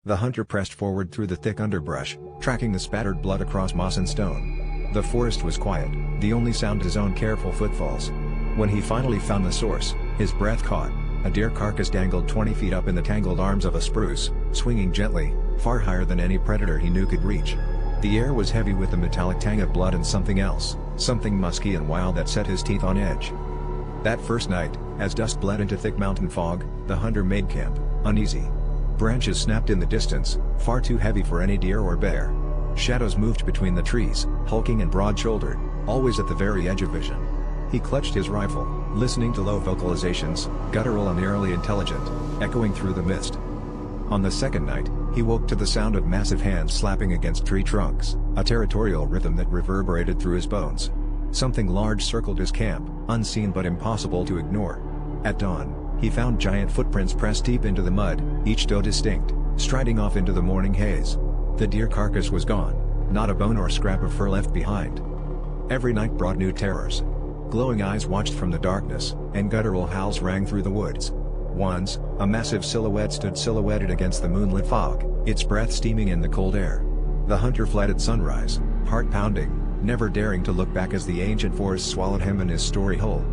The hunter pressed forward through the thick underbrush, tracking the spattered blood across moss and stone. The forest was quiet, the only sound his own careful footfalls. When he finally found the source, his breath caught. A deer carcass dangled 20 feet up in the tangled arms of a spruce, swinging gently, far higher than any predator he knew could reach. The air was heavy with the metallic tang of blood and something else, something musky and wild that set his teeth on edge. That first night, as dust bled into thick mountain fog, the hunter made camp, uneasy. Branches snapped in the distance, far too heavy for any deer or bear. Shadows moved between the trees, hulking and broad-shouldered, always at the very edge of vision. He clutched his rifle, listening to low vocalizations, guttural and eerily intelligent, echoing through the mist. On the second night, he woke to the sound of massive hands slapping against tree trunks, a territorial rhythm that reverberated through his bones. Something large circled his camp, unseen but impossible to ignore. At dawn, he found giant footprints pressed deep into the mud, each toe distinct, striding off into the morning haze. The deer carcass was gone, not a bone or scrap of fur left behind. Every night brought new terrors. Glowing eyes watched from the darkness, and guttural howls rang through the woods. Once, a massive silhouette stood silhouetted against the moonlit fog, its breath steaming in the cold air. The hunter fled at sunrise, heart pounding, never daring to look back as the ancient forest swallowed him and his story whole.